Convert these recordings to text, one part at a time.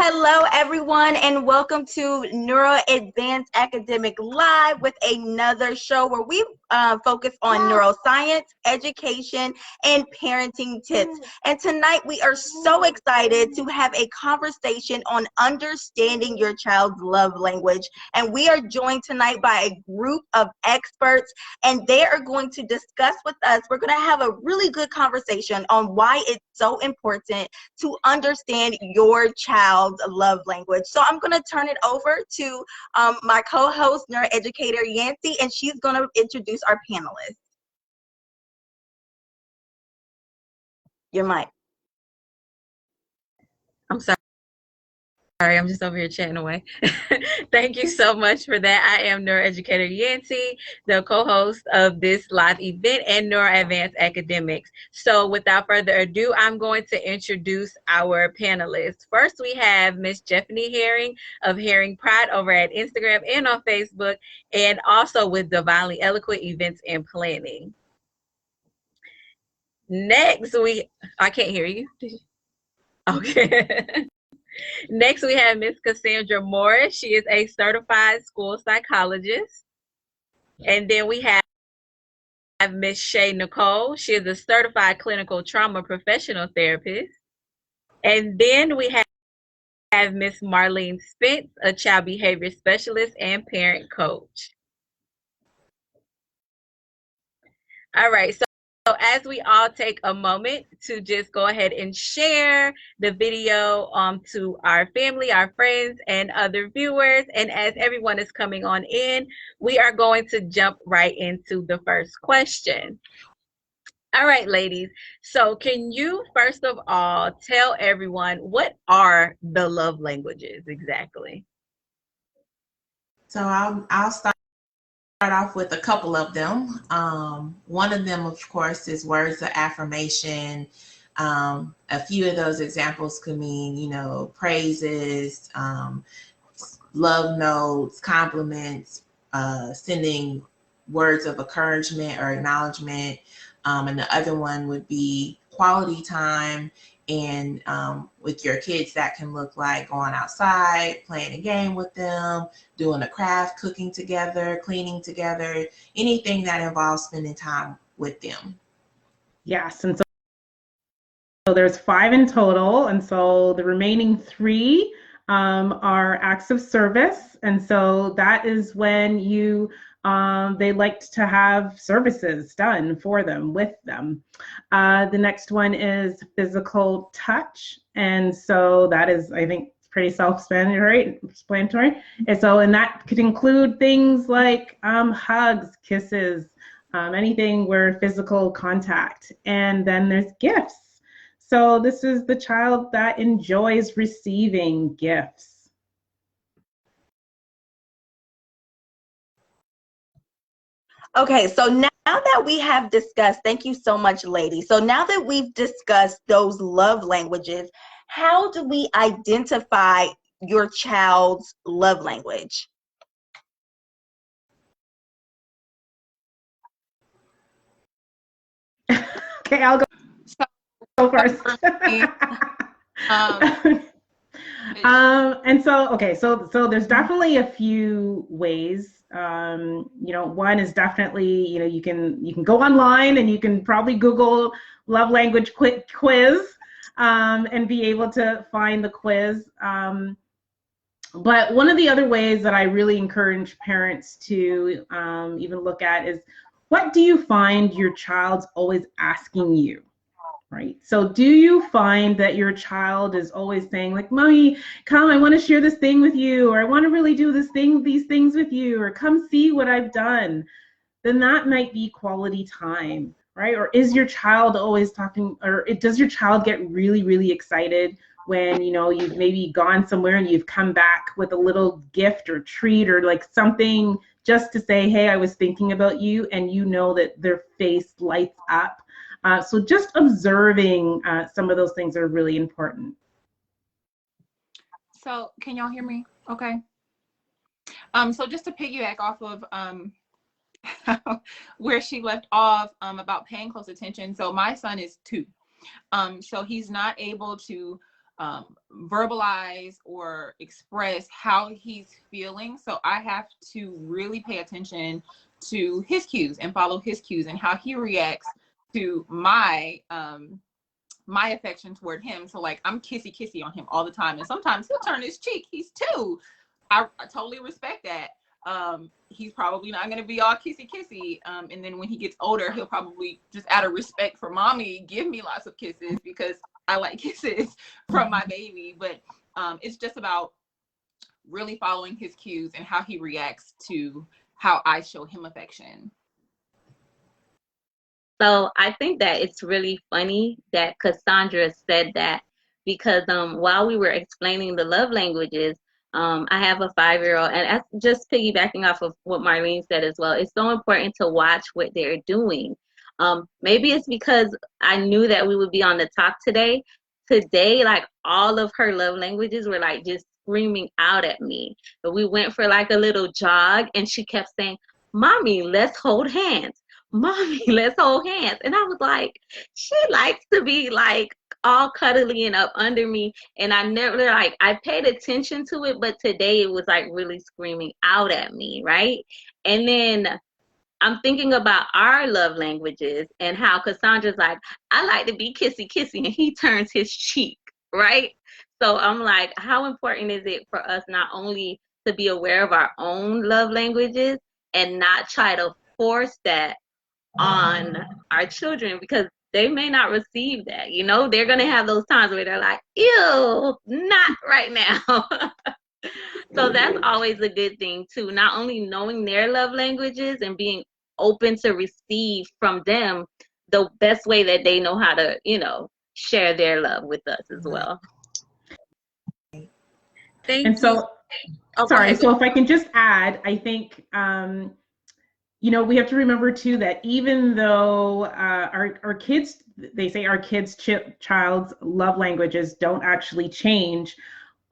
Hello, everyone, and welcome to Neuro Advanced Academic Live with another show where we focus on neuroscience, education, and parenting tips. And tonight we are so excited to have a conversation on understanding your child's love language. And we are joined tonight by a group of experts, and they are going to discuss with us. We're going to have a really good conversation on why it's so important to understand your child's love language. So I'm going to turn it over to my co-host, neuroeducator Yancy, and she's going to introduce our panelists. Your mic. I'm sorry, I'm just over here chatting away. Thank you so much for that. I am neuroeducator Yancy, the co-host of this live event and Neuro Advanced Academics. So without further ado, I'm going to introduce our panelists. First, we have Miss Jephney Herring of Herring Pride over at Instagram and on Facebook, and also with Divinely Eloquent Events and Planning. Next, I can't hear you. Okay. Next, we have Miss Cassandra Morris. She is a certified school psychologist. And then we have Miss Shae Nicole. She is a certified clinical trauma professional therapist. And then we have Miss Marlene Spence, a child behavior specialist and parent coach. All right, so as we all take a moment to just go ahead and share the video to our family, our friends, and other viewers, and as everyone is coming on in, we are going to jump right into the first question. All right, ladies, so can you first of all tell everyone what are the love languages exactly? So I'll start off with a couple of them. One of them, of course, is words of affirmation. A few of those examples could mean, praises, love notes, compliments, sending words of encouragement or acknowledgement. And the other one would be quality time. And with your kids, that can look like going outside, playing a game with them, doing a craft, cooking together, cleaning together, anything that involves spending time with them. Yes, and so there's 5 in total, and so the remaining 3 are acts of service, and so that is when you they like to have services done for them, with them. The next one is physical touch, and so that is, I think, pretty self-explanatory. And so, and that could include things like hugs, kisses, anything where physical contact. And then there's gifts. So this is the child that enjoys receiving gifts. Okay, so now that we have discussed, thank you so much, ladies. So now that we've discussed those love languages, how do we identify your child's love language? Okay, I'll go first. And so, okay, so there's definitely a few ways. One is definitely, you can go online and you can probably Google love language quiz and be able to find the quiz. But one of the other ways that I really encourage parents to even look at is, what do you find your child's always asking you? Right. So do you find that your child is always saying, like, Mommy, come, I want to share this thing with you, or I want to really do these things with you, or come see what I've done? Then that might be quality time, right? Or is your child always talking, or does your child get really, really excited when, you've maybe gone somewhere and you've come back with a little gift or treat or like something just to say, hey, I was thinking about you, and that their face lights up. So just observing some of those things are really important. So can y'all hear me? Okay. So just to piggyback off of where she left off about paying close attention. So my son is 2. So he's not able to verbalize or express how he's feeling. So I have to really pay attention to his cues and follow his cues and how he reacts to my my affection toward him. So like I'm kissy on him all the time, and sometimes he'll turn his cheek. He's 2. I totally respect that. He's probably not going to be all kissy. And then when he gets older, he'll probably, just out of respect for mommy, give me lots of kisses because I like kisses from my baby. But it's just about really following his cues and how he reacts to how I show him affection. So I think that it's really funny that Cassandra said that, because while we were explaining the love languages, I have a 5-year-old, and that's just piggybacking off of what Marlene said as well. It's so important to watch what they're doing. Maybe it's because I knew that we would be on the talk today. Today, like all of her love languages were like just screaming out at me. But we went for like a little jog, and she kept saying, "Mommy, let's hold hands. Mommy, let's hold hands." And I was like, she likes to be like all cuddly and up under me. And I never, like, I paid attention to it, but today it was like really screaming out at me, right? And then I'm thinking about our love languages and how Cassandra's like, I like to be kissy, and he turns his cheek, right? So I'm like, how important is it for us not only to be aware of our own love languages and not try to force that on our children, because they may not receive that. You know, they're going to have those times where they're like, ew, not right now. So that's always a good thing too, not only knowing their love languages and being open to receive from them the best way that they know how to, you know, share their love with us as well. Thank you. So if I can just add, I think you know, we have to remember too that even though our kids, they say our kids' child's love languages don't actually change,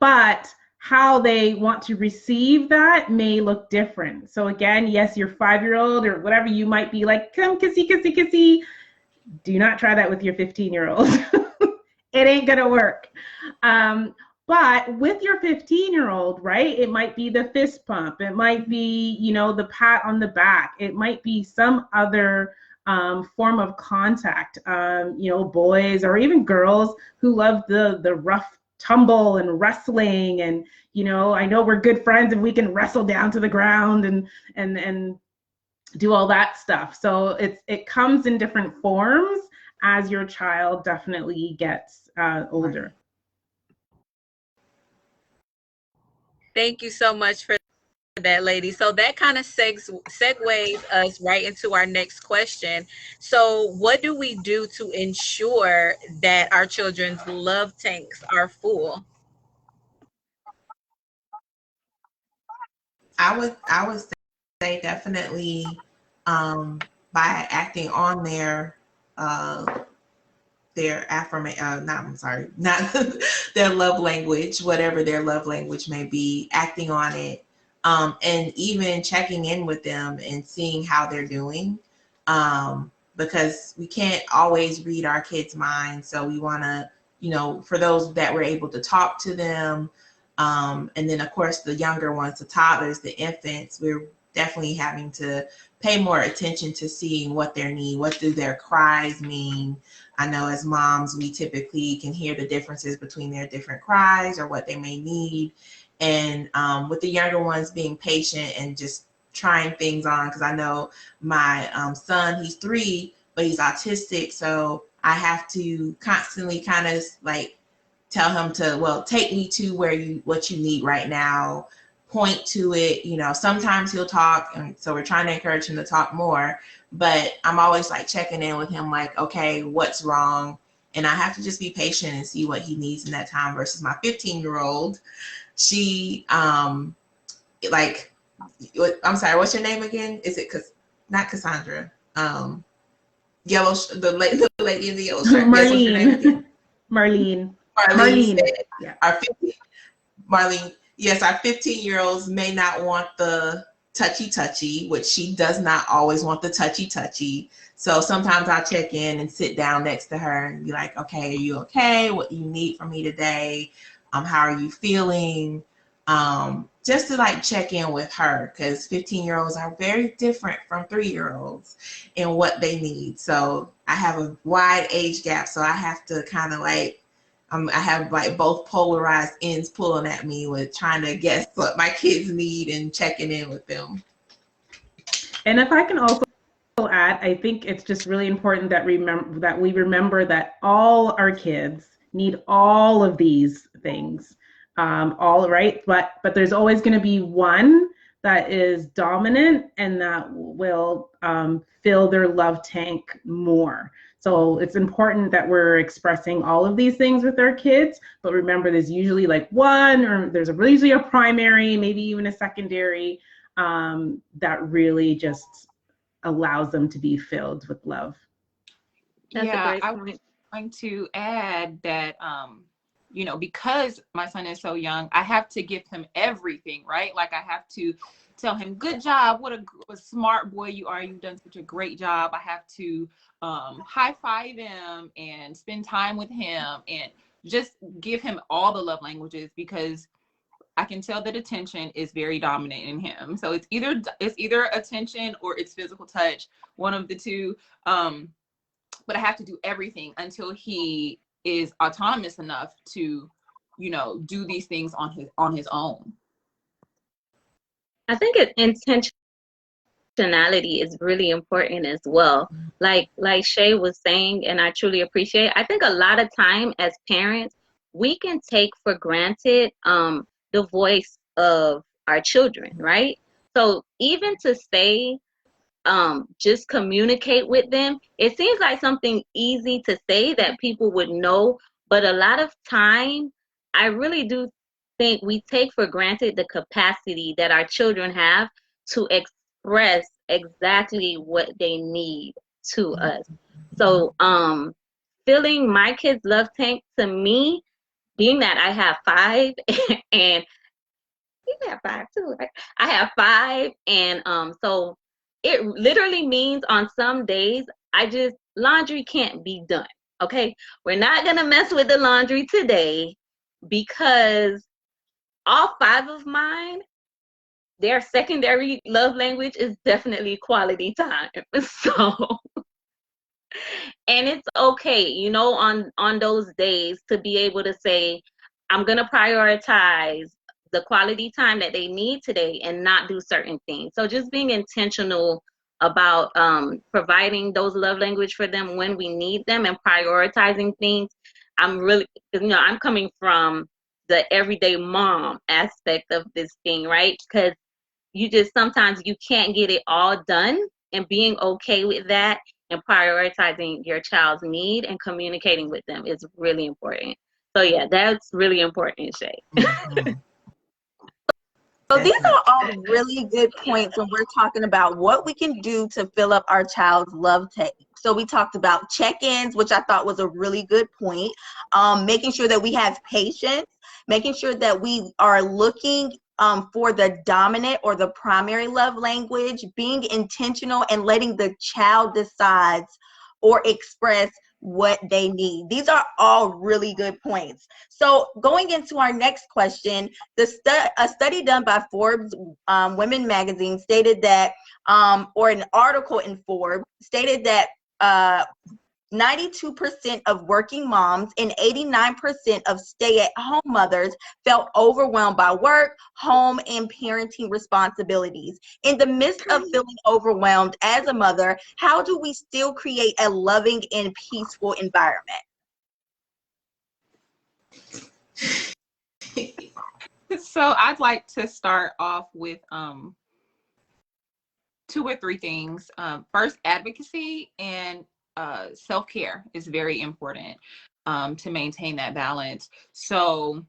but how they want to receive that may look different. So again, yes, your 5-year-old or whatever, you might be like, come kissy. Do not try that with your 15-year-old. It ain't gonna work. But with your 15-year-old, right, it might be the fist pump. It might be, you know, the pat on the back. It might be some other form of contact. You know, boys or even girls who love the rough tumble and wrestling. And, you know, I know we're good friends and we can wrestle down to the ground and do all that stuff. So it comes in different forms as your child definitely gets older. Thank you so much for that, lady. So that kind of segues us right into our next question. So what do we do to ensure that our children's love tanks are full? I would say definitely by acting on their their love language, whatever their love language may be, acting on it, and even checking in with them and seeing how they're doing, because we can't always read our kids' minds. So we want to, you know, for those that we're able to talk to them, and then of course the younger ones, the toddlers, the infants, we're definitely having to pay more attention to seeing what their need, what do their cries mean. I know as moms, we typically can hear the differences between their different cries or what they may need. And with the younger ones, being patient and just trying things on, because I know my son, he's 3, but he's autistic. So I have to constantly kind of like tell him to, well, take me to what you need right now, point to it. You know, sometimes he'll talk, and so we're trying to encourage him to talk more, but I'm always like checking in with him, like, okay, what's wrong? And I have to just be patient and see what he needs in that time. Versus my 15-year-old, she like, I'm sorry, what's your name again? Is it not Cassandra? The lady in the yellow shirt. Marlene. Marlene. Yeah. Marlene. Yes, our 15-year-olds may not want the touchy, which she does not always want the touchy. So sometimes I'll check in and sit down next to her and be like, okay, are you okay? What do you need from me today? How are you feeling? Just to like check in with her, because 15-year-olds are very different from 3-year-olds in what they need. So I have a wide age gap, so I have to kind of like, I have like both polarized ends pulling at me with trying to guess what my kids need and checking in with them. And if I can also add, I think it's just really important that we remember that all our kids need all of these things. All right, but there's always going to be one that is dominant and that will fill their love tank more. So it's important that we're expressing all of these things with our kids, but remember there's usually like one, or there's usually a primary, maybe even a secondary, that really just allows them to be filled with love. That's yeah, a great I point. was going to add that, you know, because my son is so young, I have to give him everything, right? Like I have to tell him, good job, what a smart boy you are, you've done such a great job. I have to high five him and spend time with him and just give him all the love languages, because I can tell that attention is very dominant in him. So it's either attention or it's physical touch, one of the two. But I have to do everything until he is autonomous enough to, you know, do these things on his own. I think intentionality is really important as well. Like Shae was saying, and I truly appreciate, I think a lot of time as parents, we can take for granted the voice of our children, right? So even to say, just communicate with them, it seems like something easy to say that people would know, but a lot of time, I really do think we take for granted the capacity that our children have to express exactly what they need to us. So, filling my kids' love tank, to me, being that I have 5 and you have 5 too, right? I have 5, and so it literally means on some days laundry can't be done. Okay, we're not gonna mess with the laundry today because all 5 of mine, their secondary love language is definitely quality time. So, and it's okay, you know, on those days to be able to say, I'm gonna prioritize the quality time that they need today and not do certain things. So just being intentional about providing those love language for them when we need them and prioritizing things. I'm really, you know, I'm coming from the everyday mom aspect of this thing, right? Because sometimes you can't get it all done, and being okay with that and prioritizing your child's need and communicating with them is really important. So yeah, that's really important, Shae. Mm-hmm. So these are all really good points when we're talking about what we can do to fill up our child's love tank. So we talked about check-ins, which I thought was a really good point. Making sure that we have patience, making sure that we are looking for the dominant or the primary love language, being intentional and letting the child decide or express what they need. These are all really good points. So going into our next question, a study done by Forbes Women magazine stated that, or an article in Forbes stated that 92% of working moms and 89% of stay-at-home mothers felt overwhelmed by work, home, and parenting responsibilities. In the midst of feeling overwhelmed as a mother, how do we still create a loving and peaceful environment? So I'd like to start off with 2 or 3 things. First, advocacy and self-care is very important to maintain that balance. So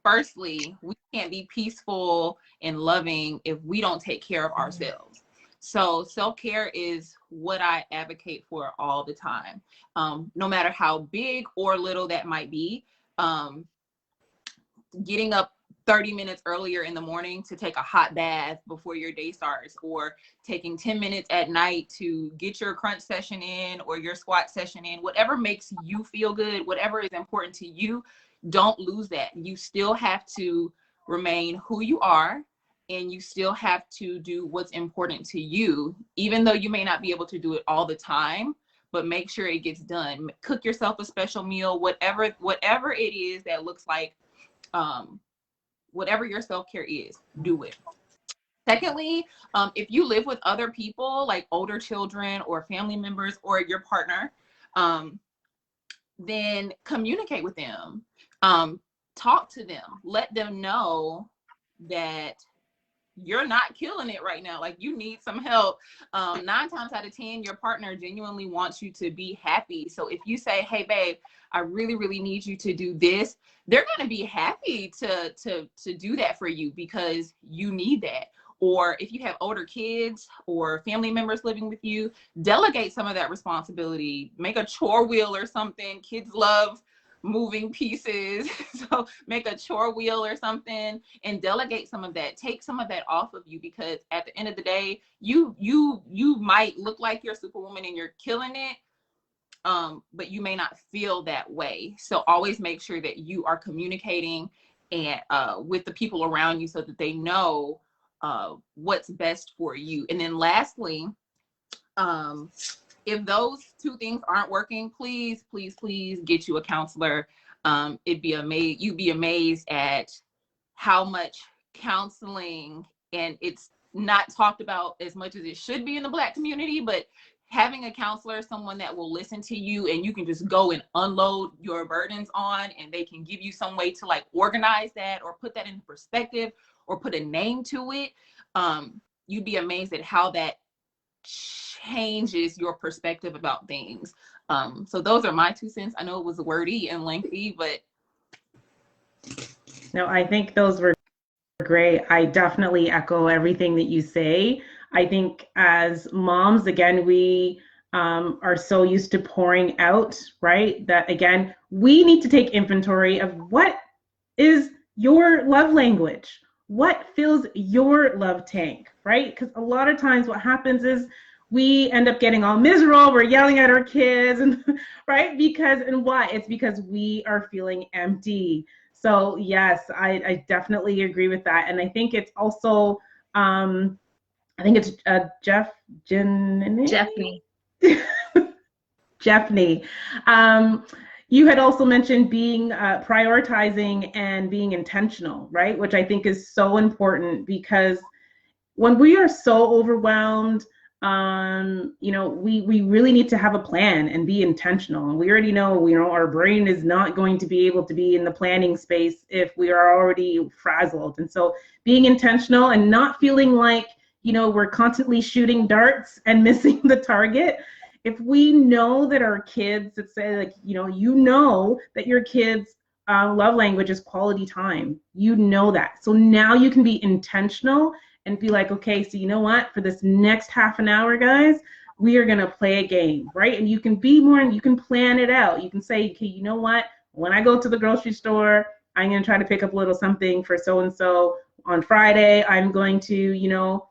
firstly, we can't be peaceful and loving if we don't take care of ourselves. So self-care is what I advocate for all the time, no matter how big or little that might be. Getting up 30 minutes earlier in the morning to take a hot bath before your day starts, or taking 10 minutes at night to get your crunch session in or your squat session in, whatever makes you feel good, whatever is important to you, don't lose that. You still have to remain who you are, and you still have to do what's important to you, even though you may not be able to do it all the time, but make sure it gets done. Cook yourself a special meal, whatever it is that looks like, whatever your self-care is, do it. Secondly, if you live with other people, like older children or family members or your partner, then communicate with them. Talk to them. Let them know that you're not killing it right now. Like, you need some help. 9 times out of 10, your partner genuinely wants you to be happy. So if you say, hey, babe, I really, really need you to do this, they're going to be happy to do that for you because you need that. Or if you have older kids or family members living with you, delegate some of that responsibility. Make a chore wheel or something. Kids love moving pieces. So make a chore wheel or something and delegate some of that. Take some of that off of you, because at the end of the day, you might look like you're Superwoman and you're killing it, but you may not feel that way. So always make sure that you are communicating and with the people around you so that they know what's best for you. And then lastly, if those 2 things aren't working, please, please, please get you a counselor. You'd be amazed at how much counseling, and it's not talked about as much as it should be in the Black community, but having a counselor, someone that will listen to you and you can just go and unload your burdens on, and they can give you some way to like organize that or put that into perspective or put a name to it. You'd be amazed at how that changes your perspective about things. So those are my 2 cents. I know it was wordy and lengthy, but no, I think those were great. I definitely echo everything that you say. I think as moms, again, we are so used to pouring out, right? That again, we need to take inventory of what is your love language. What fills your love tank, right? Because a lot of times what happens is we end up getting all miserable. We're yelling at our kids, and right? It's because we are feeling empty. So yes, I definitely agree with that. And I think it's also, I think it's Jephney. Jephney. You had also mentioned being prioritizing and being intentional, right? Which I think is so important, because when we are so overwhelmed, we really need to have a plan and be intentional. And we already know, our brain is not going to be able to be in the planning space if we are already frazzled. And so being intentional and not feeling like, we're constantly shooting darts and missing the target. If we know that our kids, let's say, like, that your kids' love language is quality time, that. So now you can be intentional and be like, okay, so you know what? For this next half an hour, guys, we are going to play a game, right? And you can be more, and you can plan it out. You can say, okay, you know what? When I go to the grocery store, I'm going to try to pick up a little something for so-and-so. On Friday, I'm going to,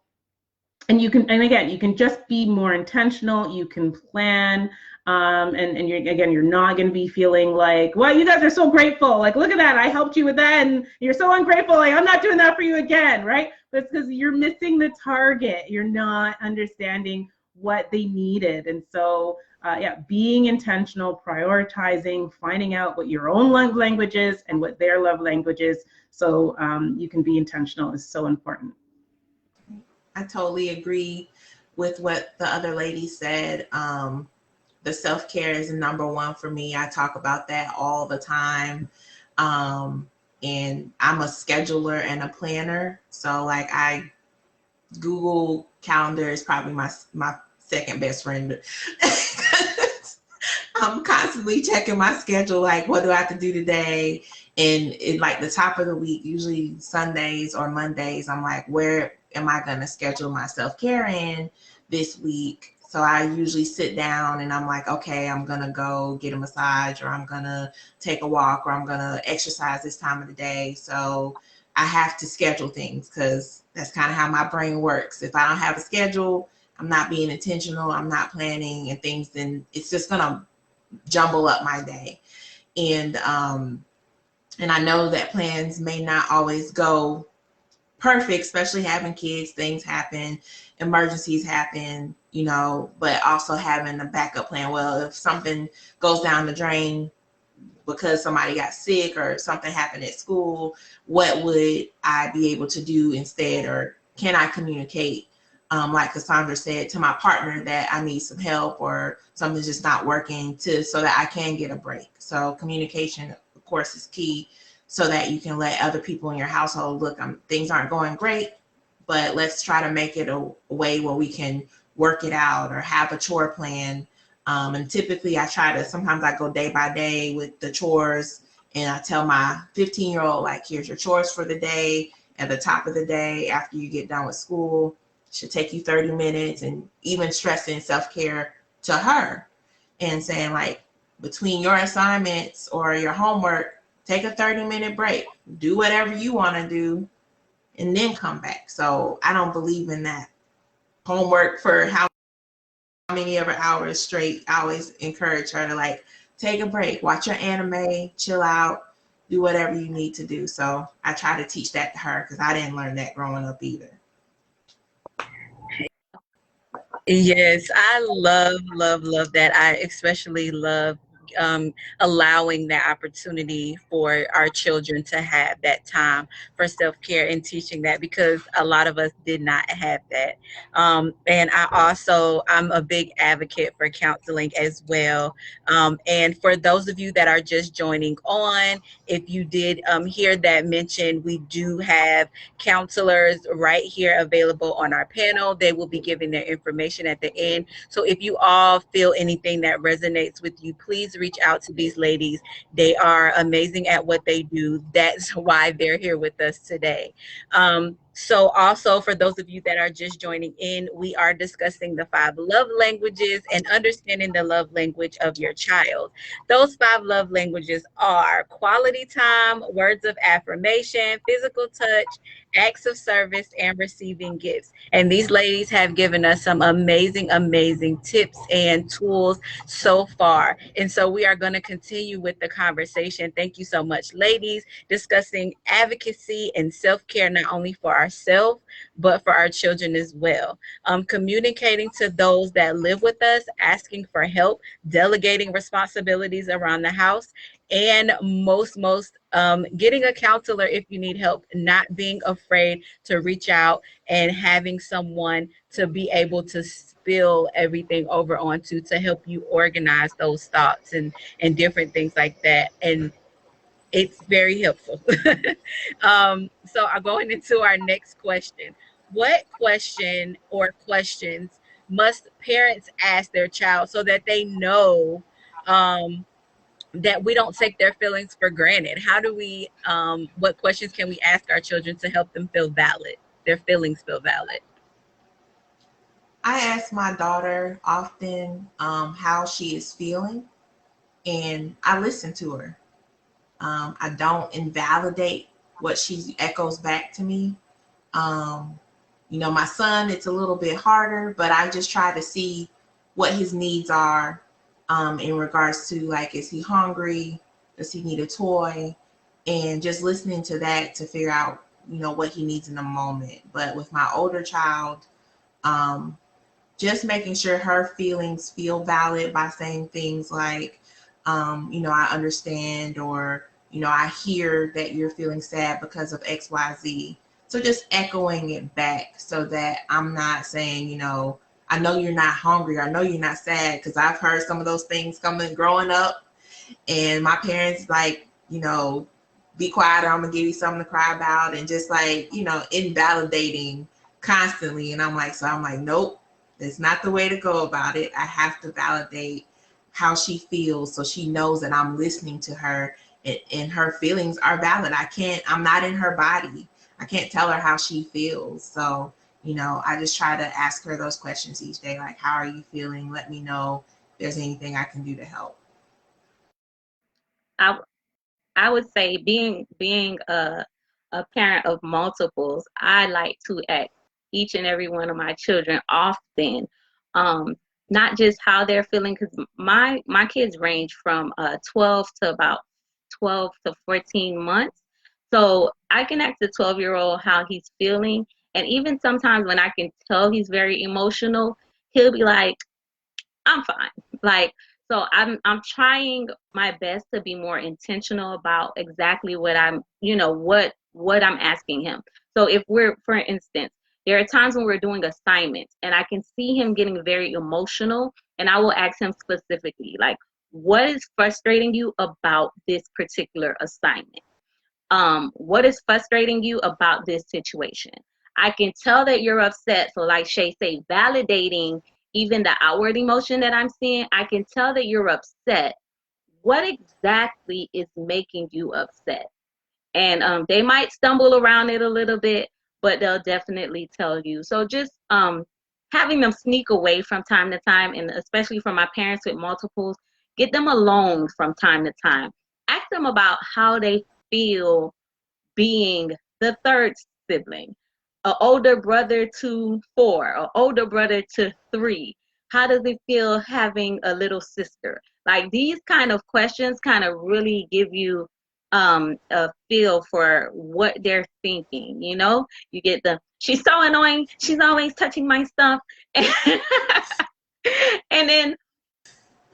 and again, you can just be more intentional. You can plan, and you're not going to be feeling like, well, you guys are so grateful. Like, look at that, I helped you with that, and you're so ungrateful. Like, I'm not doing that for you again, right? But it's because you're missing the target. You're not understanding what they needed. And so, being intentional, prioritizing, finding out what your own love language is and what their love language is, so you can be intentional, is so important. I totally agree with what the other lady said. The self-care is number 1 for me. I talk about that all the time. And I'm a scheduler and a planner. So like, Google Calendar is probably my second best friend. I'm constantly checking my schedule, like, what do I have to do today? And like the top of the week, usually Sundays or Mondays, I'm like, where am I going to schedule my self-care in this week? So I usually sit down and I'm like, okay, I'm going to go get a massage, or I'm going to take a walk, or I'm going to exercise this time of the day. So I have to schedule things because that's kind of how my brain works. If I don't have a schedule, I'm not being intentional, I'm not planning and things, then it's just gonna jumble up my day. And I know that plans may not always go perfect, especially having kids. Things happen, emergencies happen, you know, but also having a backup plan. Well, if something goes down the drain because somebody got sick or something happened at school, what would I be able to do instead? Or can I communicate, like Cassandra said, to my partner that I need some help or something's just not working, so that I can get a break. So communication, of course, is key, so that you can let other people in your household, look, things aren't going great, but let's try to make it a way where we can work it out or have a chore plan. And typically sometimes I go day by day with the chores, and I tell my 15-year-old, like, here's your chores for the day. At the top of the day, after you get done with school, it should take you 30 minutes, and even stressing self-care to her and saying, like, between your assignments or your homework, take a 30-minute break, do whatever you want to do, and then come back. So I don't believe in that homework for how many ever hours straight. I always encourage her to, like, take a break, watch your anime, chill out, do whatever you need to do. So I try to teach that to her because I didn't learn that growing up either. Yes, I love that. I especially love allowing that opportunity for our children to have that time for self-care and teaching that, because a lot of us did not have that. And I'm a big advocate for counseling as well. And for those of you that are just joining on, if you did hear that mentioned, we do have counselors right here available on our panel. They will be giving their information at the end. So if you all feel anything that resonates with you, please reach out to these ladies. They are amazing at what they do. That's why they're here with us today. So also, for those of you that are just joining in, we are discussing the 5 love languages and understanding the love language of your child. Those 5 love languages are quality time, words of affirmation, physical touch, acts of service, and receiving gifts. And these ladies have given us some amazing tips and tools so far. And so we are going to continue with the conversation. Thank you so much, ladies, discussing advocacy and self-care, not only for ourselves, but for our children as well. Communicating to those that live with us, asking for help, delegating responsibilities around the house, and most getting a counselor if you need help, not being afraid to reach out, and having someone to be able to spill everything over onto, to help you organize those thoughts and different things like that. And it's very helpful. So I'm going into our next question. What question or questions must parents ask their child so that they know that we don't take their feelings for granted? How do we, what questions can we ask our children to help them feel valid, their feelings feel valid? I ask my daughter often how she is feeling, and I listen to her. I don't invalidate what she echoes back to me. You know, my son, it's a little bit harder, but I just try to see what his needs are in regards to, like, is he hungry? Does he need a toy? And just listening to that to figure out, you know, what he needs in the moment. But with my older child, just making sure her feelings feel valid by saying things like, you know, I understand, or, you know, I hear that you're feeling sad because of X, Y, Z. So just echoing it back so that I'm not saying, you know, I know you're not hungry, I know you're not sad, because I've heard some of those things coming growing up, and my parents, like, you know, be quiet or I'm gonna give you something to cry about, and just, like, you know, invalidating constantly. And I'm like, nope, that's not the way to go about it. I have to validate how she feels so she knows that I'm listening to her, and her feelings are valid. I'm not in her body. I can't tell her how she feels. So, you know, I just try to ask her those questions each day, like, how are you feeling? Let me know if there's anything I can do to help. I would say being a parent of multiples, I like to ask each and every one of my children often, not just how they're feeling, because my kids range from 12 to about 12 to 14 months. So I can ask the 12-year-old how he's feeling. And even sometimes when I can tell he's very emotional, he'll be like, I'm fine. Like, so I'm trying my best to be more intentional about exactly what I'm, what I'm asking him. So if we're, for instance, there are times when we're doing assignments and I can see him getting very emotional, and I will ask him specifically, like, what is frustrating you about this particular assignment? What is frustrating you about this situation? I can tell that you're upset. So like Shae say, validating even the outward emotion that I'm seeing, I can tell that you're upset. What exactly is making you upset? And they might stumble around it a little bit, but they'll definitely tell you. So just having them sneak away from time to time, and especially for my parents with multiples, get them alone from time to time. Ask them about how they feel being the third sibling, an older brother to 4, an older brother to 3. How does it feel having a little sister? Like, these kind of questions kind of really give you a feel for what they're thinking. You get the, she's so annoying, she's always touching my stuff. And then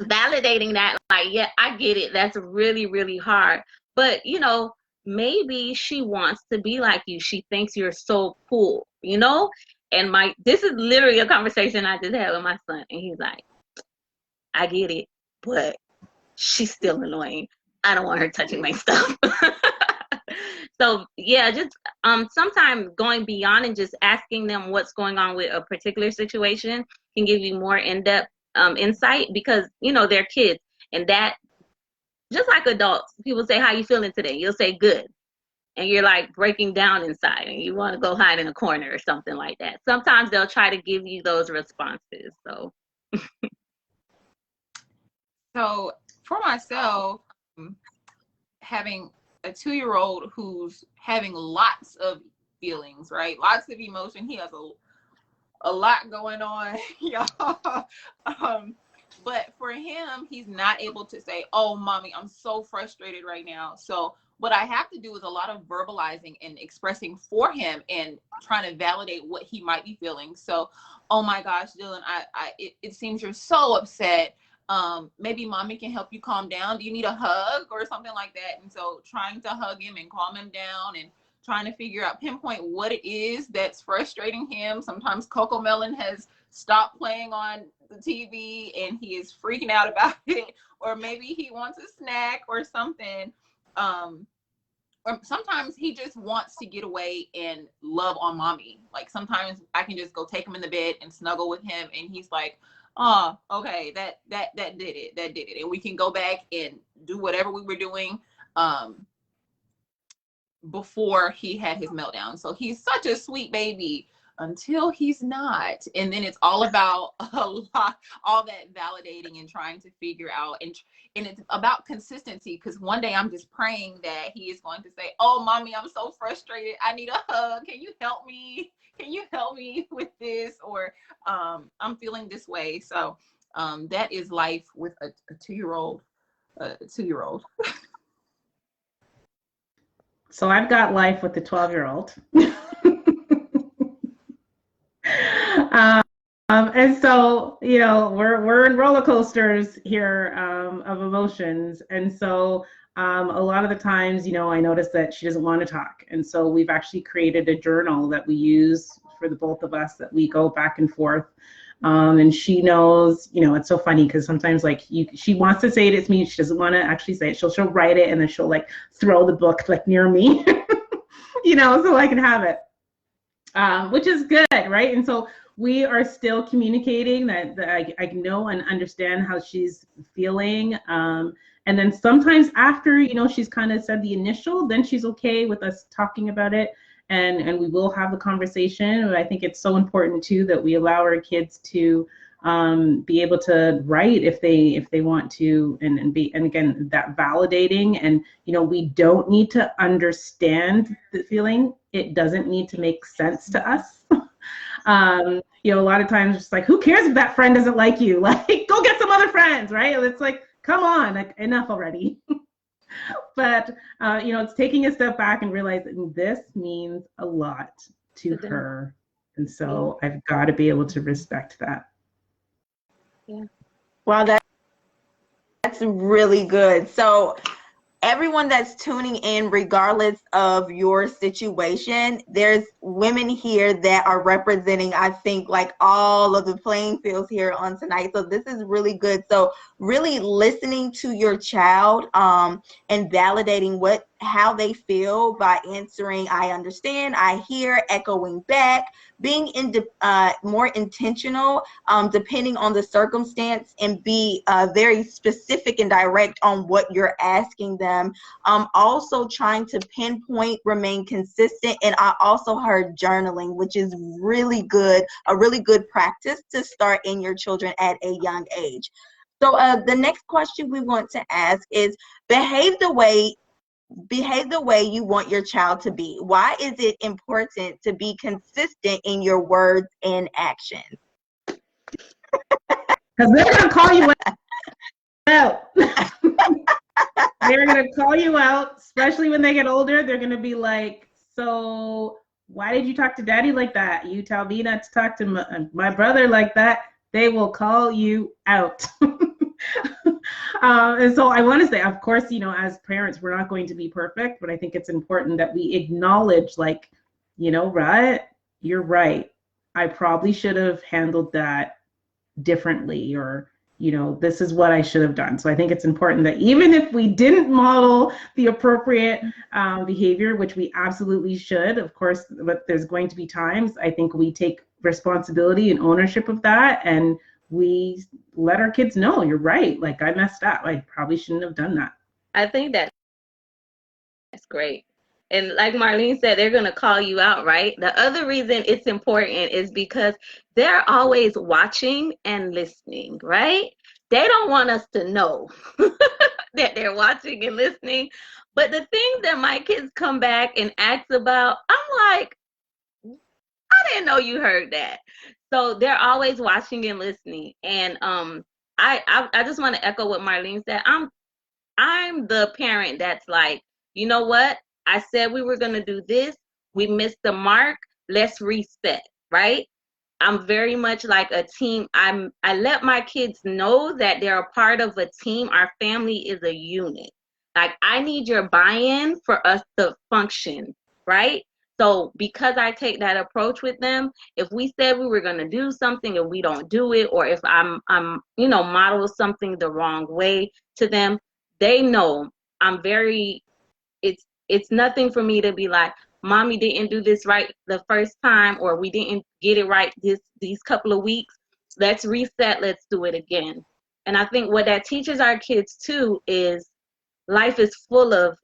validating that, like, yeah, I get it, that's really, really hard, but maybe she wants to be like you. She thinks you're so cool, And this is literally a conversation I just had with my son, and he's like, I get it, but she's still annoying. I don't want her touching my stuff. So yeah, just sometimes going beyond and just asking them what's going on with a particular situation can give you more in-depth insight, because they're kids, and that, just like adults, people say, how you feeling today? You'll say good, and you're like breaking down inside and you want to go hide in a corner or something like that. Sometimes they'll try to give you those responses. So for myself, having a 2-year-old who's having lots of feelings, right? Lots of emotion. He has a lot going on, y'all. But for him, he's not able to say, oh, mommy, I'm so frustrated right now. So what I have to do is a lot of verbalizing and expressing for him and trying to validate what he might be feeling. So, oh my gosh, Dylan, it seems you're so upset. Maybe mommy can help you calm down. Do you need a hug or something like that? And so trying to hug him and calm him down, and trying to pinpoint what it is that's frustrating him. Sometimes Coco Melon has stopped playing on the TV and he is freaking out about it, or maybe he wants a snack or something. Or sometimes he just wants to get away and love on mommy. Like, sometimes I can just go take him in the bed and snuggle with him, and he's like, oh, okay, that did it. And we can go back and do whatever we were doing before he had his meltdown. So he's such a sweet baby until he's not. And then it's all about all that validating and trying to figure out. And it's about consistency, because one day I'm just praying that he is going to say, oh, mommy, I'm so frustrated. I need a hug. Can you help me? Can you help me with this? Or I'm feeling this way. So that is life with a 2-year-old. So I've got life with the 12-year-old. And so, we're in roller coasters here of emotions. And so a lot of the times, I notice that she doesn't want to talk. And so we've actually created a journal that we use for the both of us, that we go back and forth. And she knows, it's so funny because sometimes she wants to say it to me. She doesn't want to actually say it. She'll write it, and then she'll throw the book near me, so I can have it, which is good. Right. And so we are still communicating that I know and understand how she's feeling. And then sometimes after, she's kind of said the initial, then she's okay with us talking about it. And we will have the conversation. But I think it's so important too that we allow our kids to be able to write if they want to, and again, that validating. And we don't need to understand the feeling. It doesn't need to make sense to us. A lot of times it's like, who cares if that friend doesn't like you? Like, go get some other friends, right? It's like, come on, like, enough already. But it's taking a step back and realizing this means a lot to her, and so I've got to be able to respect that. Yeah. Wow, that's really good. So everyone that's tuning in, regardless of your situation, there's women here that are representing, I think, like all of the playing fields here on tonight. So this is really good. So really listening to your child and validating how they feel by answering, I understand, I hear, echoing back, being more intentional depending on the circumstance, and be very specific and direct on what you're asking them. Also trying to pinpoint, remain consistent. And I also heard journaling, which is really good, a really good practice to start in your children at a young age. So the next question we want to ask is, behave the way you want your child to be. Why is it important to be consistent in your words and actions? Because they're going to call you out. They're going to call you out, especially when they get older. They're going to be like, so why did you talk to daddy like that? You tell me not to talk to my brother like that. They will call you out. And so I want to say, of course, as parents, we're not going to be perfect, but I think it's important that we acknowledge, like, right, you're right. I probably should have handled that differently, or, this is what I should have done. So I think it's important that even if we didn't model the appropriate behavior, which we absolutely should, of course, but there's going to be times I think we take responsibility and ownership of that, and we let our kids know, you're right, like, I messed up, I probably shouldn't have done that. I think that's great. And like Marlene said, they're going to call you out, right? The other reason it's important is because they're always watching and listening, right? They don't want us to know that they're watching and listening. But the things that my kids come back and ask about, I'm like, I didn't know you heard that. So they're always watching and listening. And I just want to echo what Marlene said. I'm the parent that's like, you know what? I said we were going to do this. We missed the mark. Let's reset, right? I'm very much like a team. I let my kids know that they're a part of a team. Our family is a unit. Like, I need your buy-in for us to function, right? So because I take that approach with them, if we said we were going to do something and we don't do it, or if I'm model something the wrong way to them, they know I'm very, it's nothing for me to be like, mommy didn't do this right the first time, or we didn't get it right these couple of weeks. Let's reset, let's do it again. And I think what that teaches our kids too is life is full of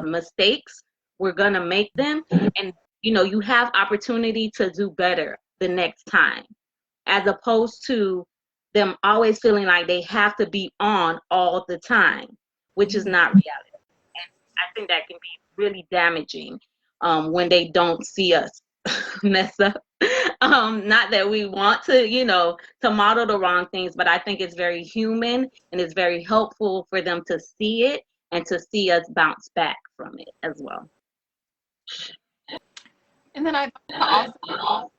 mistakes. We're gonna make them, and you have opportunity to do better the next time, as opposed to them always feeling like they have to be on all the time, which is not reality. And I think that can be really damaging when they don't see us mess up. Not that we want to model the wrong things, but I think it's very human and it's very helpful for them to see it and to see us bounce back from it as well. And then I also,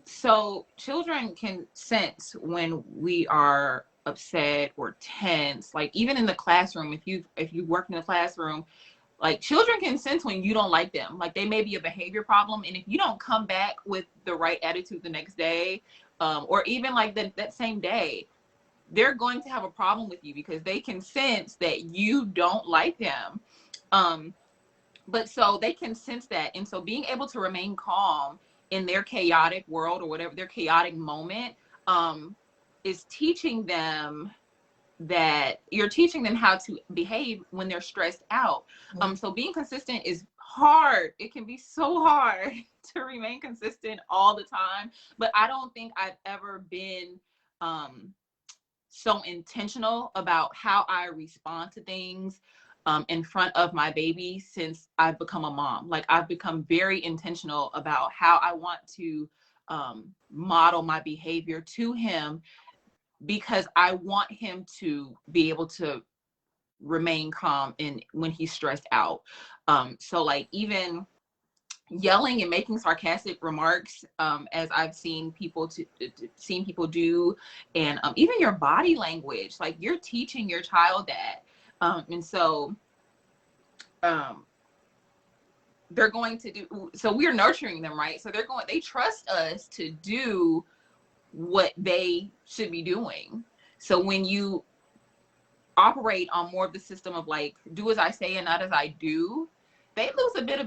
so children can sense when we are upset or tense. Like, even in the classroom, if you work in the classroom, like, children can sense when you don't like them. Like, they may be a behavior problem, and if you don't come back with the right attitude the next day, or even like that same day, they're going to have a problem with you because they can sense that you don't like them. But so they can sense that. And so being able to remain calm in their chaotic world, or whatever, their chaotic moment, is teaching them that you're teaching them how to behave when they're stressed out. So being consistent is hard. It can be so hard to remain consistent all the time. But I don't think I've ever been so intentional about how I respond to things in front of my baby since I've become a mom. Like, I've become very intentional about how I want to model my behavior to him, because I want him to be able to remain calm when he's stressed out. So like, even yelling and making sarcastic remarks, as I've seen people do, and even your body language, like, you're teaching your child that, and so they're going to do. So we're nurturing them, right? So they trust us to do what they should be doing. So when you operate on more of the system of like, do as I say and not as I do, they lose a bit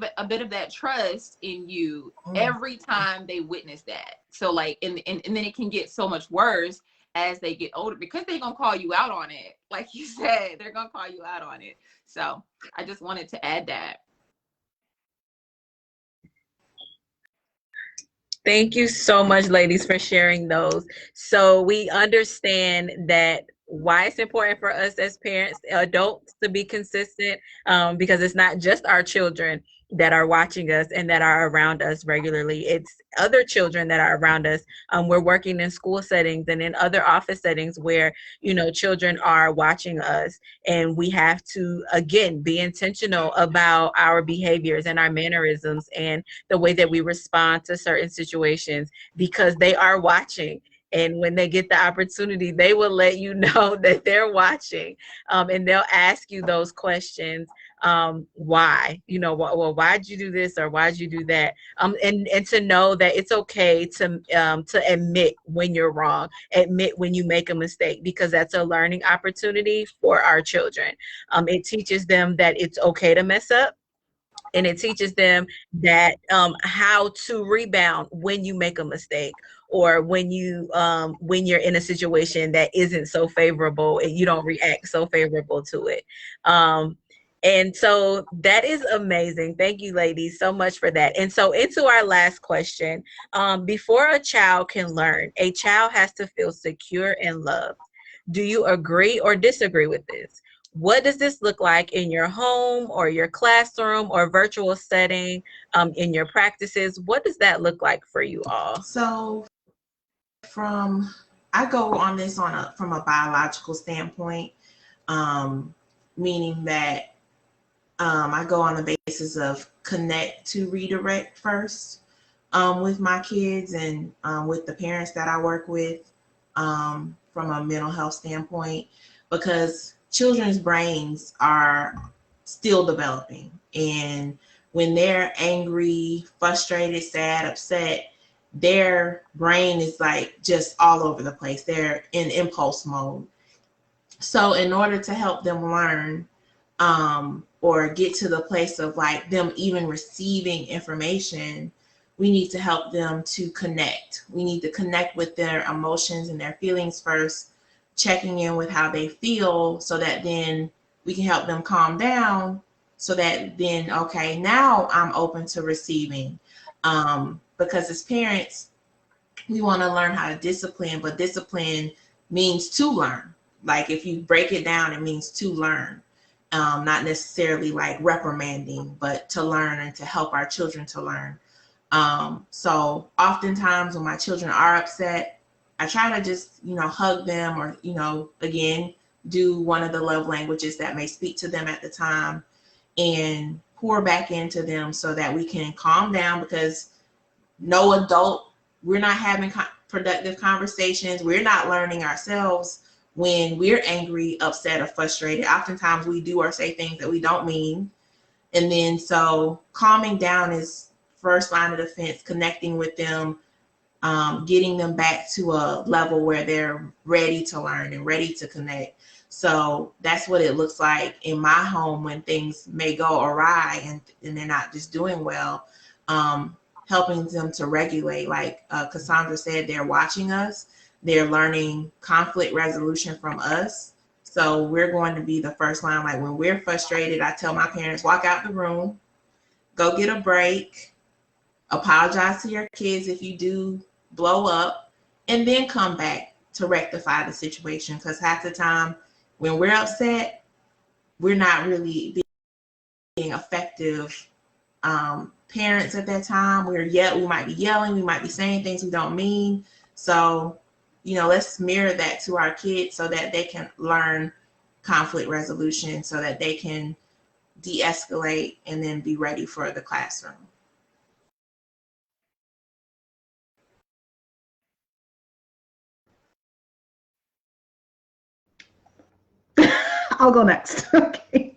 of that trust in you every time they witness that. So like, and then it can get so much worse as they get older, because they're gonna call you out on it. Like you said, they're gonna call you out on it. So I just wanted to add that. Thank you so much, ladies, for sharing those. So we understand that why it's important for us as parents, adults, to be consistent, because it's not just our children that are watching us and that are around us regularly. It's other children that are around us. We're working in school settings and in other office settings where, children are watching us, and we have to, again, be intentional about our behaviors and our mannerisms and the way that we respond to certain situations, because they are watching. And when they get the opportunity, they will let you know that they're watching, and they'll ask you those questions. Why? Well, why'd you do this, or why'd you do that? And to know that it's okay to admit when you're wrong, admit when you make a mistake, because that's a learning opportunity for our children. It teaches them that it's okay to mess up. And it teaches them that how to rebound when you make a mistake, or when you're in a situation that isn't so favorable and you don't react so favorable to it. And so that is amazing. Thank you, ladies, so much for that. And so into our last question, before a child can learn, a child has to feel secure and loved. Do you agree or disagree with this? What does this look like in your home or your classroom or virtual setting, in your practices? What does that look like for you all? So I go on this from a biological standpoint, meaning that I go on the basis of connect to redirect first, with my kids and with the parents that I work with, from a mental health standpoint, because children's brains are still developing. And when they're angry, frustrated, sad, upset, their brain is like just all over the place. They're in impulse mode. So in order to help them learn, or get to the place of like them even receiving information, we need to help them to connect. We need to connect with their emotions and their feelings first, checking in with how they feel, so that then we can help them calm down, so that then, okay, now I'm open to receiving. Because as parents, we want to learn how to discipline, but discipline means to learn. Like, if you break it down, it means to learn. Not necessarily like reprimanding, but to learn and to help our children to learn. So oftentimes when my children are upset, I try to just, hug them, or, again, do one of the love languages that may speak to them at the time, and pour back into them so that we can calm down, because no adult, we're not having productive conversations. We're not learning ourselves when we're angry, upset, or frustrated. Oftentimes we do or say things that we don't mean. And then so calming down is first line of defense, connecting with them, getting them back to a level where they're ready to learn and ready to connect. So that's what it looks like in my home when things may go awry and they're not just doing well, helping them to regulate. Like Cassandra said, they're watching us. They're learning conflict resolution from us. So we're going to be the first line. Like, when we're frustrated, I tell my parents, walk out the room, go get a break, apologize to your kids if you do blow up, and then come back to rectify the situation. Because half the time when we're upset, we're not really being effective parents at that time. We might be yelling, we might be saying things we don't mean. So, let's mirror that to our kids so that they can learn conflict resolution, so that they can de-escalate and then be ready for the classroom. I'll go next. Okay.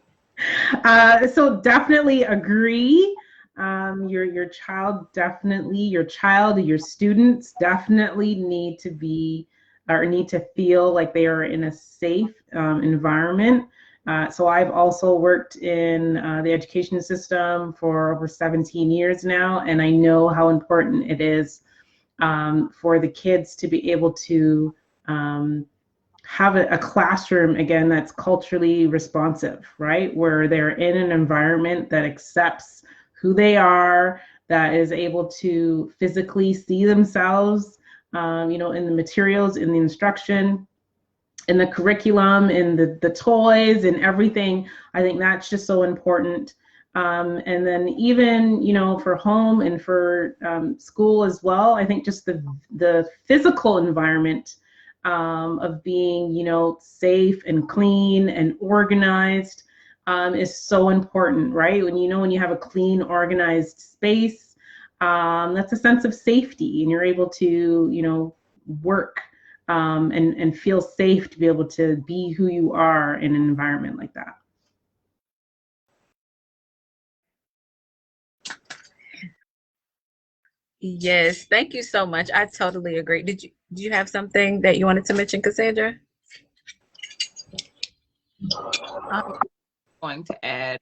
So definitely agree. Your students definitely need to feel like they are in a safe environment. So I've also worked in the education system for over 17 years now, and I know how important it is for the kids to be able to have a classroom, again, that's culturally responsive, right? Where they're in an environment that accepts who they are, that is able to physically see themselves, in the materials, in the instruction, in the curriculum, in the toys and everything. I think that's just so important. And then even, for home and for school as well, I think just the physical environment of being, safe and clean and organized is so important, right? When you have a clean, organized space, that's a sense of safety, and you're able to, work and feel safe to be able to be who you are in an environment like that. Yes, thank you so much. I totally agree. Did you have something that you wanted to mention, Cassandra? I'm going to add,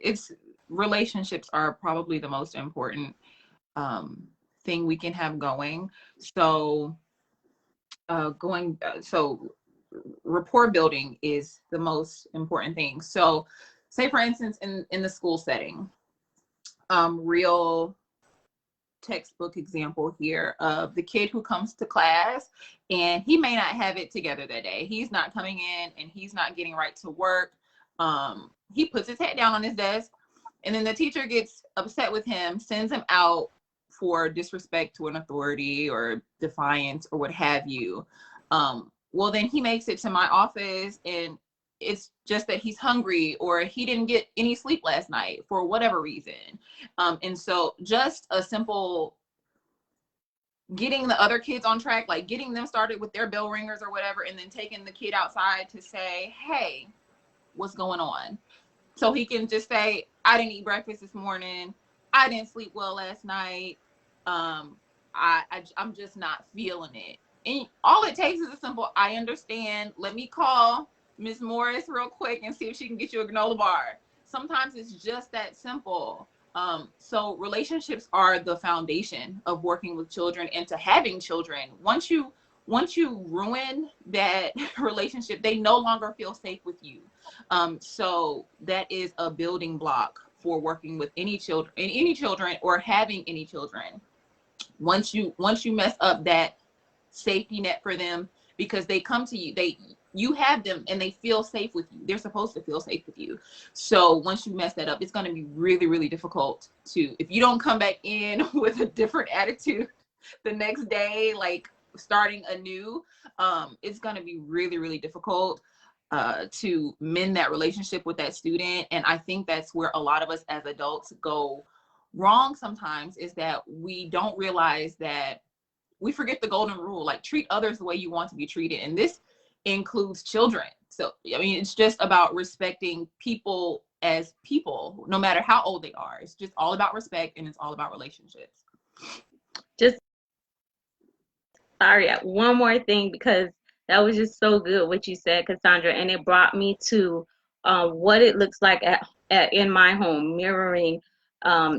it's relationships are probably the most important thing we can have going. So rapport building is the most important thing. So say for instance, in the school setting, real textbook example here of the kid who comes to class and he may not have it together that day. He's not coming in and he's not getting right to work. He puts his head down on his desk, and then the teacher gets upset with him, sends him out for disrespect to an authority or defiance or what have you. Well, then he makes it to my office and it's just that he's hungry or he didn't get any sleep last night for whatever reason. And so just a simple getting the other kids on track, like getting them started with their bell ringers or whatever, and then taking the kid outside to say, hey, what's going on? So he can just say, I didn't eat breakfast this morning. I didn't sleep well last night. I'm just not feeling it. And all it takes is a simple, I understand. Let me call Ms. Morris real quick and see if she can get you a granola bar. Sometimes it's just that simple. So relationships are the foundation of working with children and to having children. Once you ruin that relationship, they no longer feel safe with you. So that is a building block for working with any children or having any children. Once you mess up that safety net for them, because they come to you, you have them and they feel safe with you. They're supposed to feel safe with you. So once you mess that up, it's going to be really, really difficult if you don't come back in with a different attitude the next day, like starting anew, it's going to be really, really difficult to mend that relationship with that student. And I think that's where a lot of us as adults go wrong sometimes, is that we don't realize that we forget the golden rule, like treat others the way you want to be treated. And this includes children. So, I mean, it's just about respecting people as people, no matter how old they are. It's just all about respect, and it's all about relationships. Sorry, one more thing, because that was just so good what you said, Cassandra, and it brought me to what it looks like in my home, mirroring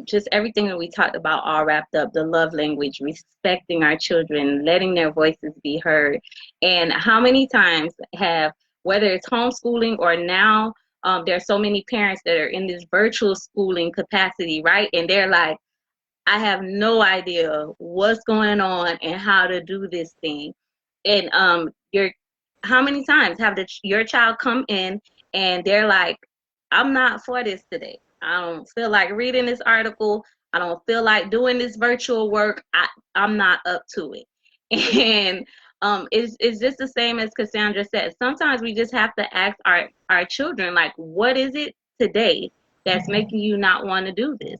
just everything that we talked about, all wrapped up: the love language, respecting our children, letting their voices be heard. And how many times have, whether it's homeschooling or now there's so many parents that are in this virtual schooling capacity, right? And they're like, I have no idea what's going on and how to do this thing. And how many times have your child come in and they're like, I'm not for this today. I don't feel like reading this article. I don't feel like doing this virtual work. I'm not up to it. And it's just the same as Cassandra said. Sometimes we just have to ask our children, like, what is it today that's making you not want to do this?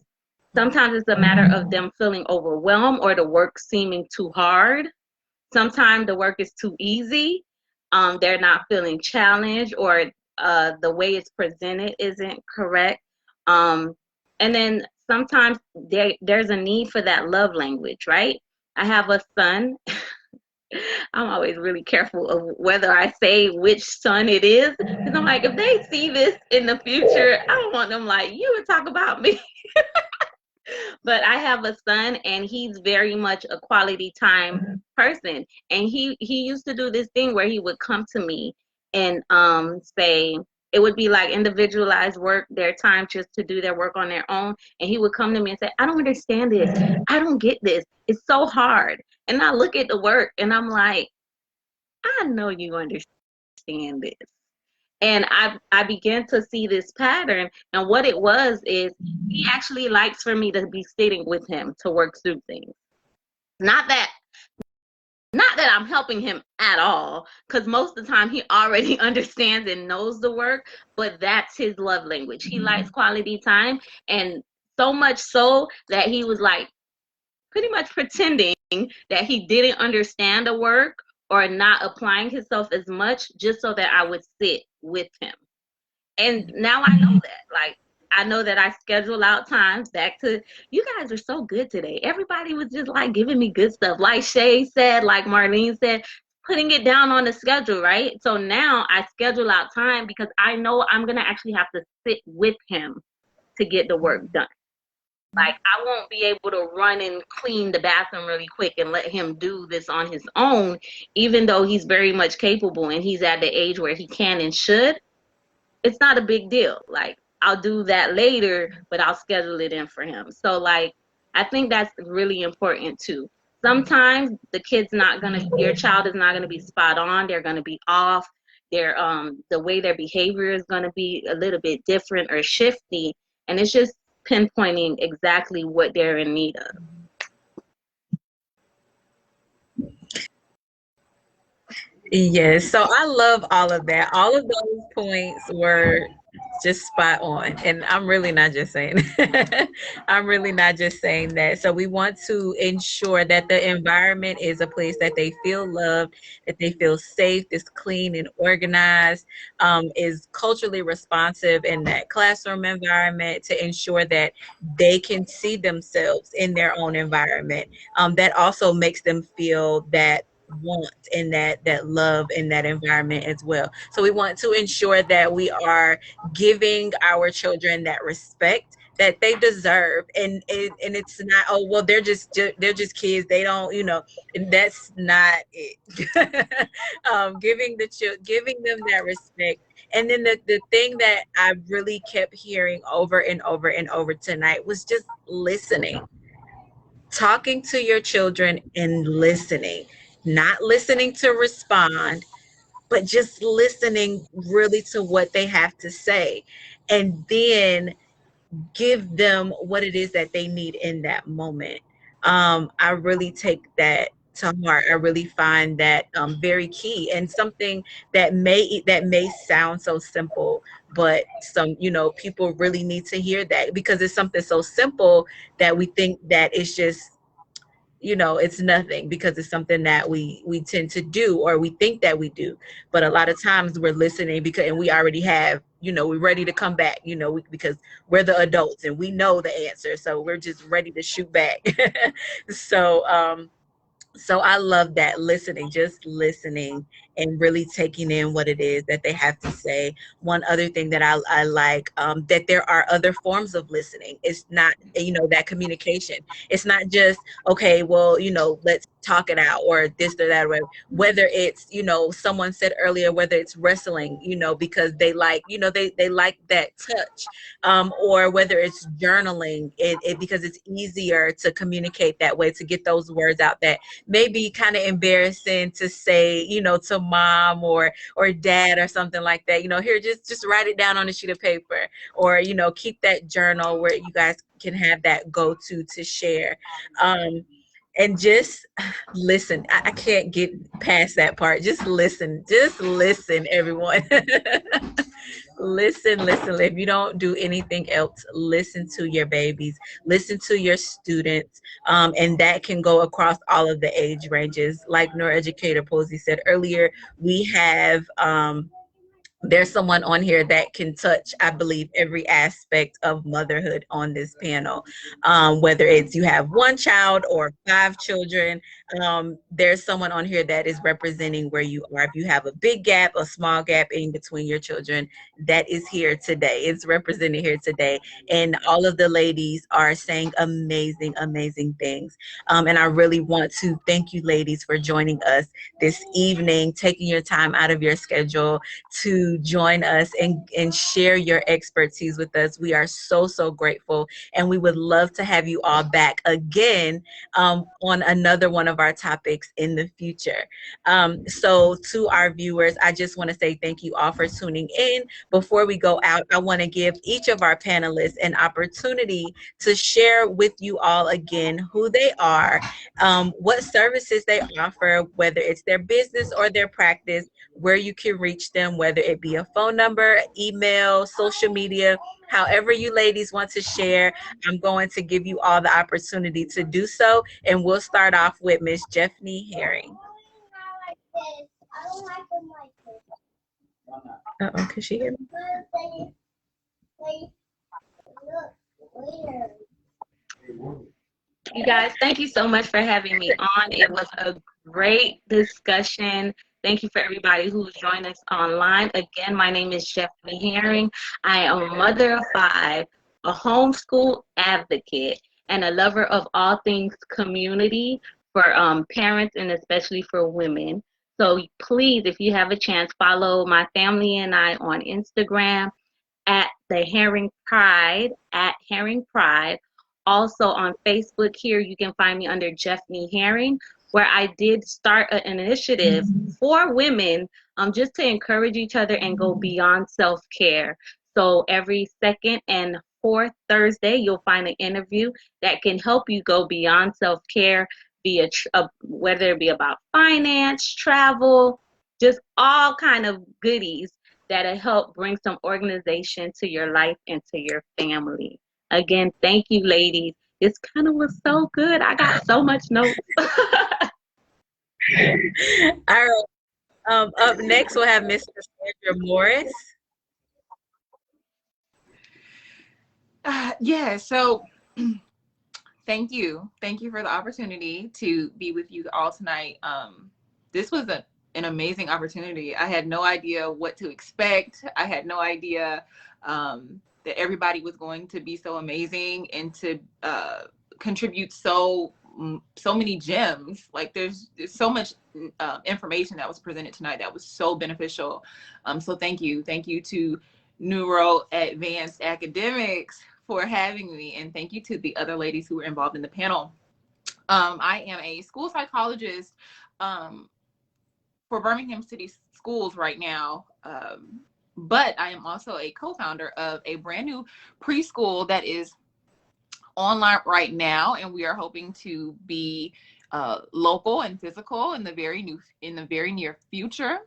Sometimes it's a matter of them feeling overwhelmed or the work seeming too hard. Sometimes the work is too easy. They're not feeling challenged, or the way it's presented isn't correct. And then sometimes there's a need for that love language, right? I have a son. I'm always really careful of whether I say which son it is. Because I'm like, if they see this in the future, I don't want them like, you would talk about me. But I have a son, and he's very much a quality time person. And he used to do this thing where he would come to me and say, it would be like individualized work, their time just to do their work on their own. And he would come to me and say, I don't understand this. I don't get this. It's so hard. And I look at the work and I'm like, I know you understand this. And I began to see this pattern, and what it was is he actually likes for me to be sitting with him to work through things. Not that I'm helping him at all, because most of the time he already understands and knows the work, but that's his love language. He likes quality time, and so much so that he was like pretty much pretending that he didn't understand the work or not applying himself as much just so that I would sit with him. And now I know that. Like, I know that I schedule out times back to, you guys are so good today. Everybody was just like giving me good stuff. Like Shae said, like Marlene said, putting it down on the schedule, right? So now I schedule out time because I know I'm going to actually have to sit with him to get the work done. Like, I won't be able to run and clean the bathroom really quick and let him do this on his own, even though he's very much capable and he's at the age where he can and should. It's not a big deal. Like, I'll do that later, but I'll schedule it in for him. So, like, I think that's really important too. Sometimes your child is not gonna be spot on. They're gonna be off. The way their behavior is gonna be a little bit different or shifty, and it's just pinpointing exactly what they're in need of. Yes, so I love all of that. All of those points were just spot on, and I'm really not just saying I'm really not just saying that. So we want to ensure that the environment is a place that they feel loved, that they feel safe, is clean and organized, is culturally responsive in that classroom environment, to ensure that they can see themselves in their own environment. That also makes them feel that want and that love in that environment as well. So we want to ensure that we are giving our children that respect that they deserve, and it's not, oh well, they're just kids, they don't, that's not it. Giving them that respect. And then the thing that I really kept hearing over and over and over tonight was just listening. Talking to your children and listening. Not listening to respond, but just listening really to what they have to say, and then give them what it is that they need in that moment. I really take that to heart. I really find that very key, and something that may sound so simple, but people really need to hear that, because it's something so simple that we think that it's just, it's nothing, because it's something that we tend to do, or we think that we do. But a lot of times we're listening and we already have, we're ready to come back, because we're the adults and we know the answer. So we're just ready to shoot back. So I love that, listening, just listening and really taking in what it is that they have to say. One other thing that I like, that there are other forms of listening. It's not, that communication. It's not just, okay, well, let's talk it out, or this or that way. Whether it's, you know, someone said earlier, whether it's wrestling, you know, because they like, you know, they like that touch, or whether it's journaling, because it's easier to communicate that way, to get those words out that may be kind of embarrassing to say, you know, to mom or dad or something like that. You know, here, just write it down on a sheet of paper, or, you know, keep that journal where you guys can have that go-to to share. And just listen. I can't get past that part. Just listen, everyone. Listen. If you don't do anything else, listen to your babies, listen to your students, and that can go across all of the age ranges. Like neuroeducator Posey said earlier, we have there's someone on here that can touch, I believe, every aspect of motherhood on this panel. Whether it's you have one child or 5 children, there's someone on here that is representing where you are. If you have a big gap, a small gap in between your children, that is here today. It's represented here today. And all of the ladies are saying amazing, amazing things. And I really want to thank you, ladies, for joining us this evening, taking your time out of your schedule to join us and share your expertise with us. We are so grateful, and we would love to have you all back again on another one of our topics in the future. So to our viewers, I just want to say thank you all for tuning in. Before we go out, I want to give each of our panelists an opportunity to share with you all again who they are, what services they offer, whether it's their business or their practice, where you can reach them, whether it be a phone number, email, social media, however you ladies want to share. I'm going to give you all the opportunity to do so. And we'll start off with Miss Jephney Herring. Uh-oh, can she hear me? You guys, thank you so much for having me on. It was a great discussion. Thank you for everybody who's joined us online. Again, my name is Jephney Herring. I am a mother of 5, a homeschool advocate, and a lover of all things community for parents and especially for women. So please, if you have a chance, follow my family and I on Instagram at the Herring Pride, at Herring Pride. Also on Facebook here, you can find me under Jephney Herring, where I did start an initiative for women just to encourage each other and go beyond self-care. So every second and fourth Thursday, you'll find an interview that can help you go beyond self-care, whether it be about finance, travel, just all kind of goodies that'll help bring some organization to your life and to your family. Again, thank you, ladies. This kind of was so good. I got so much notes. All right. Up next, we'll have Miss Cassandra Morris. Yeah, so thank you for the opportunity to be with you all tonight. This was an amazing opportunity. I had no idea what to expect. I had no idea that everybody was going to be so amazing and to contribute so many gems. Like there's so much information that was presented tonight that was so beneficial. So thank you to Neuro Advanced Academics for having me, and thank you to the other ladies who were involved in the panel. I am a school psychologist for Birmingham City Schools right now, but I am also a co-founder of a brand new preschool that is online right now, and we are hoping to be local and physical in the very near future.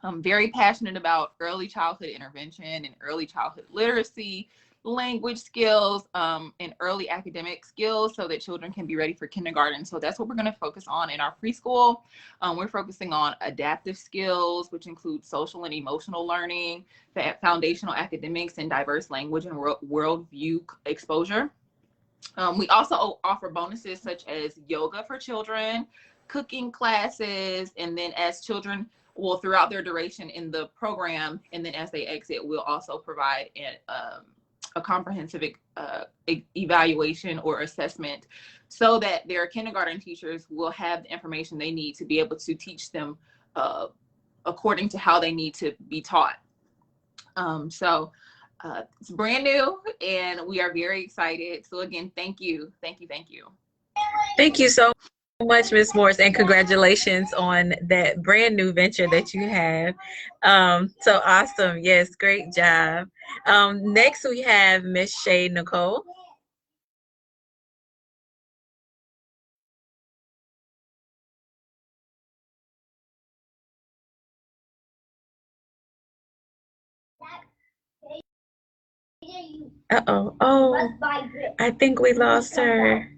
I'm very passionate about early childhood intervention and early childhood literacy, language skills, and early academic skills so that children can be ready for kindergarten. So that's what we're going to focus on in our preschool. We're focusing on adaptive skills, which include social and emotional learning, foundational academics, and diverse language and worldview exposure. We also offer bonuses such as yoga for children, cooking classes, and then as children throughout their duration in the program, and then as they exit, we'll also provide a comprehensive evaluation or assessment, so that their kindergarten teachers will have the information they need to be able to teach them according to how they need to be taught. So it's brand new and we are very excited. So again, thank you. Thank you so much, Ms. Morris, and congratulations on that brand new venture that you have. So awesome. Yes, great job. Next we have Miss Shae Nicole. Uh-oh. Oh, I think we lost her.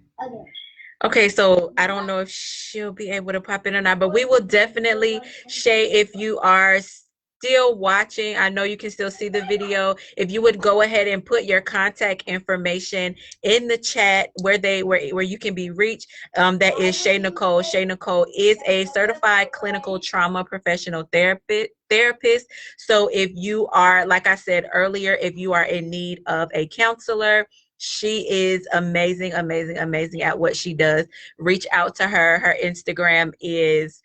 Okay, so I don't know if she'll be able to pop in or not, but we will definitely, Shae, if you are still watching, I know you can still see the video. If you would go ahead and put your contact information in the chat where you can be reached, that is Shae Nicole. Shae Nicole is a certified clinical trauma professional therapist. So if you are, like I said earlier, if you are in need of a counselor, she is amazing at what she does. Reach out to her. Her Instagram is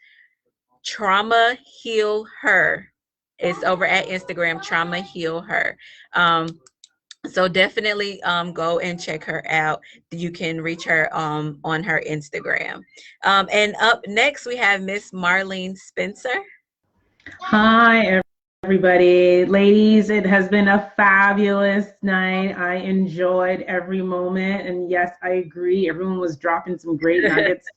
Trauma Heal Her. It's over at Instagram, Trauma Heal Her. So definitely go and check her out. You can reach her on her Instagram. And up next we have Miss Marlene Spencer. Hi, everybody. Ladies, it has been a fabulous night. I enjoyed every moment. And yes, I agree. Everyone was dropping some great nuggets.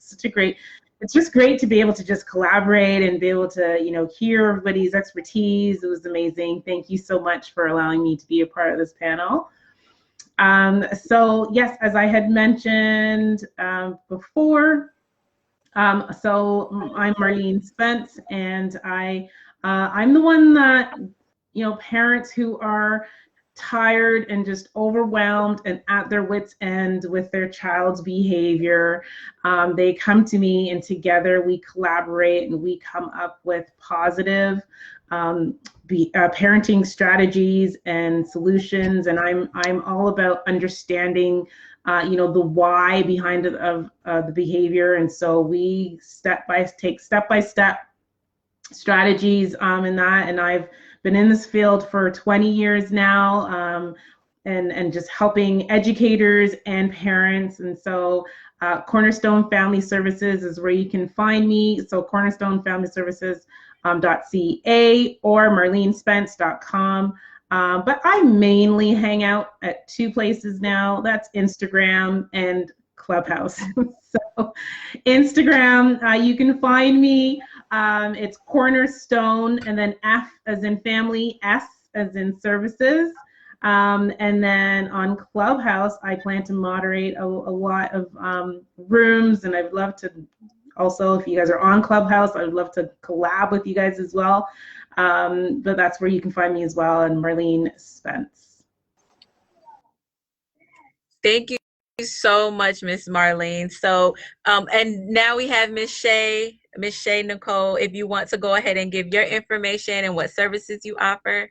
It's just great to be able to just collaborate and be able to, hear everybody's expertise. It was amazing. Thank you so much for allowing me to be a part of this panel. So yes, as I had mentioned before, so I'm Marlene Spence, and I'm the one that, parents who are tired and just overwhelmed and at their wits' end with their child's behavior, they come to me, and together we collaborate and we come up with positive parenting strategies and solutions. And I'm all about understanding the why behind the behavior. And so we take step-by-step strategies in that. And I've been in this field for 20 years now, and just helping educators and parents. And so Cornerstone Family Services is where you can find me. So cornerstonefamilyservices.ca or marlenespence.com. But I mainly hang out at two places now. That's Instagram and Clubhouse. So Instagram, you can find me. It's Cornerstone, and then F as in family, S as in services. And then on Clubhouse, I plan to moderate a lot of rooms, and I'd love to also, if you guys are on Clubhouse, I would love to collab with you guys as well. But that's where you can find me as well, and Marlene Spence. Thank you so much, Miss Marlene. So, and now we have Miss Shae Nicole. If you want to go ahead and give your information and what services you offer.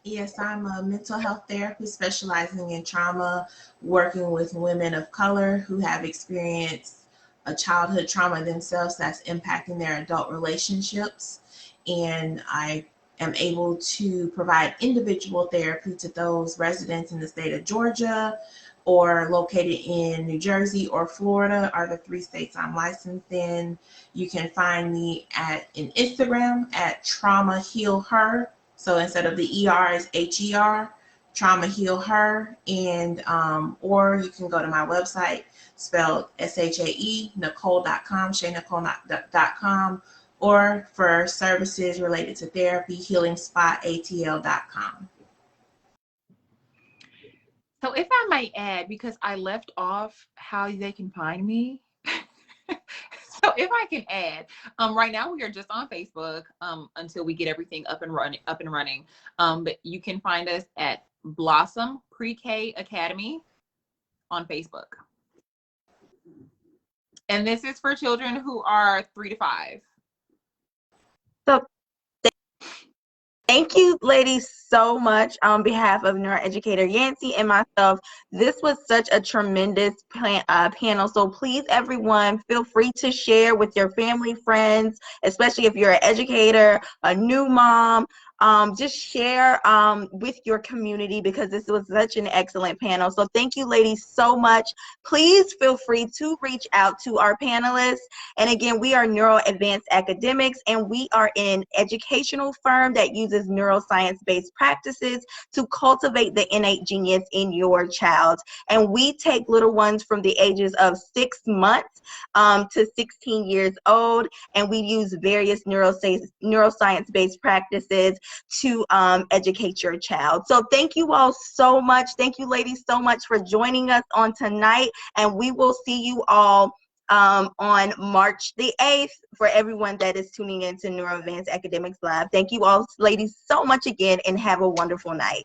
Yes, I'm a mental health therapist specializing in trauma, working with women of color who have experienced a childhood trauma themselves that's impacting their adult relationships. And I am able to provide individual therapy to those residents in the state of Georgia or located in New Jersey or Florida are the 3 states I'm licensed in. You can find me in Instagram at Trauma Heal Her. So instead of the ER, it's HER, Trauma Heal Her. And or you can go to my website, spelled SHAE, Nicole.com, ShaeNicole.com, or for services related to therapy, HealingSpotATL.com. So if I might add, because I left off how they can find me. So if I can add, right now we are just on Facebook until we get everything up and running. But you can find us at Blossom Pre-K Academy on Facebook. And this is for children who are 3 to 5. So Thank you, ladies, so much on behalf of neuroeducator Yancey and myself. This was such a tremendous panel. So please, everyone, feel free to share with your family, friends, especially if you're an educator, a new mom. Just share with your community, because this was such an excellent panel. So thank you, ladies, so much. Please feel free to reach out to our panelists. And again, we are Neuro Advanced Academics, and we are an educational firm that uses neuroscience-based practices to cultivate the innate genius in your child. And we take little ones from the ages of 6 months to 16 years old, and we use various neuroscience-based practices to educate your child. So thank you all so much. Thank you, ladies, so much for joining us on tonight, and we will see you all on March the 8th for everyone that is tuning in to Neuro Advanced Academics Live. Thank you all, ladies, so much again, and have a wonderful night.